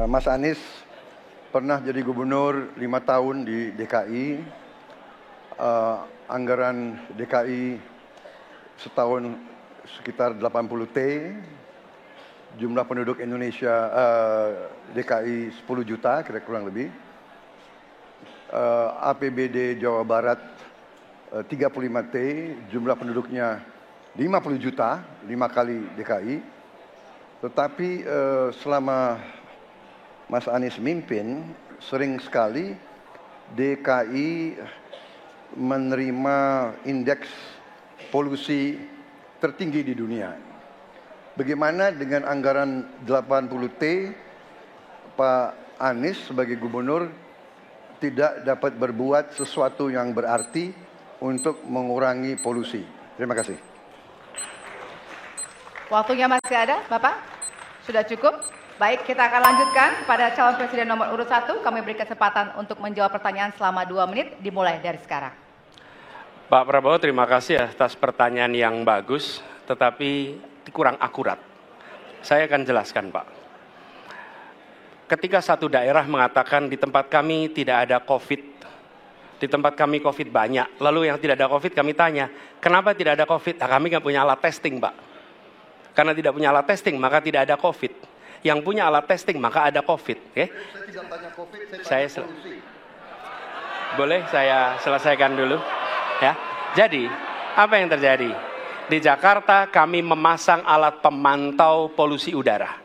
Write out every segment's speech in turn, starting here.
Mas Anies pernah jadi gubernur 5 tahun di DKI. Anggaran DKI setahun sekitar 80 T. Jumlah penduduk Indonesia DKI 10 juta kira kurang lebih. APBD Jawa Barat 35 T, jumlah penduduknya 50 juta, 5 kali DKI. Tetapi selama Mas Anies mimpin, sering sekali DKI menerima indeks polusi tertinggi di dunia. Bagaimana dengan anggaran 80 T, Pak Anies sebagai gubernur tidak dapat berbuat sesuatu yang berarti untuk mengurangi polusi? Terima kasih. Waktunya masih ada, Bapak? Sudah cukup? Baik, kita akan lanjutkan pada calon presiden nomor urut 1. Kami beri kesempatan untuk menjawab pertanyaan selama 2 menit, dimulai dari sekarang. Pak Prabowo, terima kasih atas pertanyaan yang bagus, tetapi kurang akurat. Saya akan jelaskan, Pak. Ketika satu daerah mengatakan di tempat kami tidak ada COVID, di tempat kami COVID banyak, lalu yang tidak ada COVID kami tanya, kenapa tidak ada COVID? Nah, kami nggak punya alat testing, Pak. Karena tidak punya alat testing, maka tidak ada COVID. Yang punya alat testing, maka ada COVID. Okay? Saya tidak tanya COVID, saya tanya polusi. Boleh saya selesaikan dulu? Ya. Jadi, apa yang terjadi? Di Jakarta kami memasang alat pemantau polusi udara.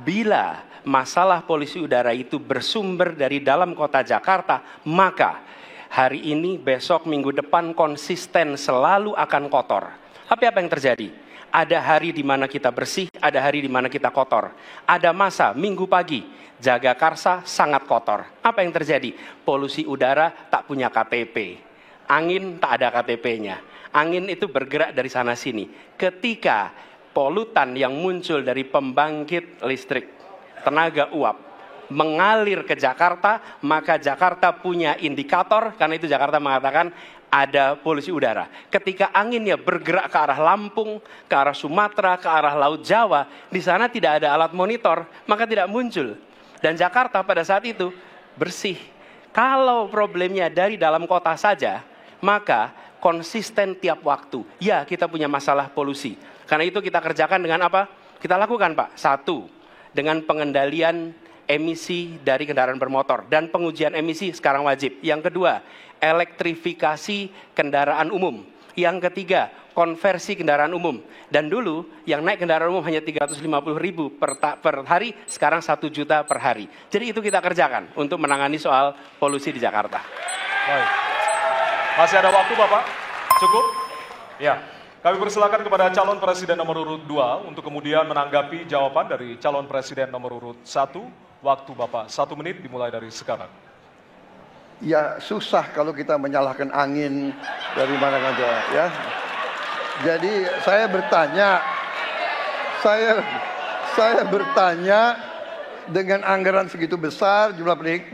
Bila masalah polusi udara itu bersumber dari dalam kota Jakarta, maka hari ini, besok, minggu depan konsisten selalu akan kotor. Tapi apa yang terjadi? Ada hari di mana kita bersih, ada hari di mana kita kotor. Ada masa minggu pagi, Jagakarsa sangat kotor. Apa yang terjadi? Polusi udara tak punya KTP. Angin tak ada KTP-nya. Angin itu bergerak dari sana sini. Ketika polutan yang muncul dari pembangkit listrik, tenaga uap, mengalir ke Jakarta, maka Jakarta punya indikator, karena itu Jakarta mengatakan ada polusi udara. Ketika anginnya bergerak ke arah Lampung, ke arah Sumatera, ke arah Laut Jawa, di sana tidak ada alat monitor, maka tidak muncul. Dan Jakarta pada saat itu bersih. Kalau problemnya dari dalam kota saja, maka konsisten tiap waktu. Ya, kita punya masalah polusi. Karena itu kita kerjakan dengan apa? Kita lakukan, Pak. 1, dengan pengendalian emisi dari kendaraan bermotor. Dan pengujian emisi sekarang wajib. Yang kedua, elektrifikasi kendaraan umum. Yang ketiga, konversi kendaraan umum. Dan dulu yang naik kendaraan umum hanya 350.000 per hari, sekarang 1 juta per hari. Jadi itu kita kerjakan untuk menangani soal polusi di Jakarta. Baik. Masih ada waktu, Bapak? Cukup? Ya. Kami persilakan kepada calon presiden nomor urut 2 untuk kemudian menanggapi jawaban dari calon presiden nomor urut 1. Waktu Bapak 1 menit dimulai dari sekarang. Ya susah kalau kita menyalahkan angin dari mana-mana ya. Jadi saya bertanya dengan anggaran segitu besar, jumlah pendidik,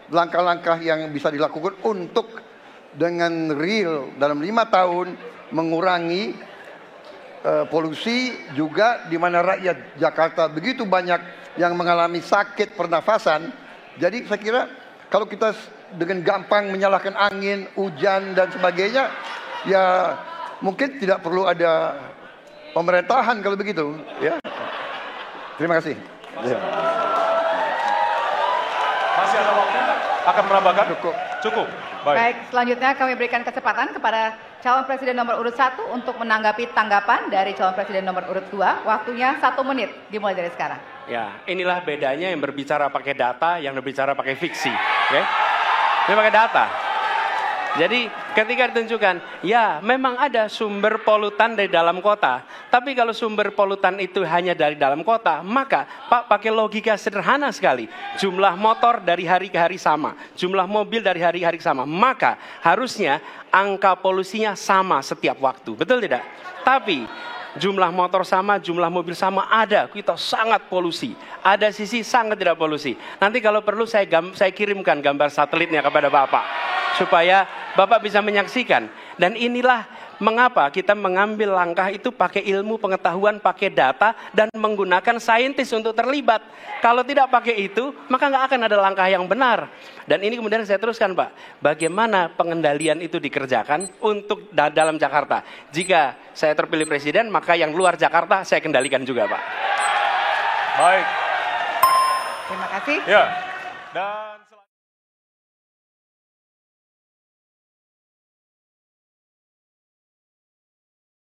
langkah-langkah yang bisa dilakukan untuk dengan real dalam 5 tahun mengurangi polusi, juga di mana rakyat Jakarta begitu banyak yang mengalami sakit pernafasan. Jadi saya kira kalau kita dengan gampang menyalahkan angin, hujan dan sebagainya, ya mungkin tidak perlu ada pemerintahan kalau begitu, ya. Terima kasih. Masih ada waktu? Akan menambahkan? Cukup. Baik, selanjutnya kami berikan kesempatan kepada calon presiden nomor urut 1 untuk menanggapi tanggapan dari calon presiden nomor urut 2. Waktunya 1 menit, dimulai dari sekarang. Ya, inilah bedanya yang berbicara pakai data, yang berbicara pakai fiksi. Okay? Ini pakai data. Jadi ketika ditentukan, ya memang ada sumber polutan dari dalam kota. Tapi kalau sumber polutan itu hanya dari dalam kota, maka Pak pakai logika sederhana sekali. Jumlah motor dari hari ke hari sama. Jumlah mobil dari hari ke hari sama. Maka harusnya angka polusinya sama setiap waktu. Betul tidak? Tapi jumlah motor sama, jumlah mobil sama, ada. Kita sangat polusi. Ada sisi sangat tidak polusi. Nanti kalau perlu saya kirimkan gambar satelitnya kepada Bapak. Supaya Bapak bisa menyaksikan. Dan inilah Mengapa kita mengambil langkah itu pakai ilmu pengetahuan, pakai data, dan menggunakan saintis untuk terlibat. Kalau tidak pakai itu, maka nggak akan ada langkah yang benar. Dan ini kemudian saya teruskan, Pak. Bagaimana pengendalian itu dikerjakan untuk dalam Jakarta. Jika saya terpilih presiden, maka yang luar Jakarta saya kendalikan juga, Pak. Baik. Terima kasih. Ya. Dan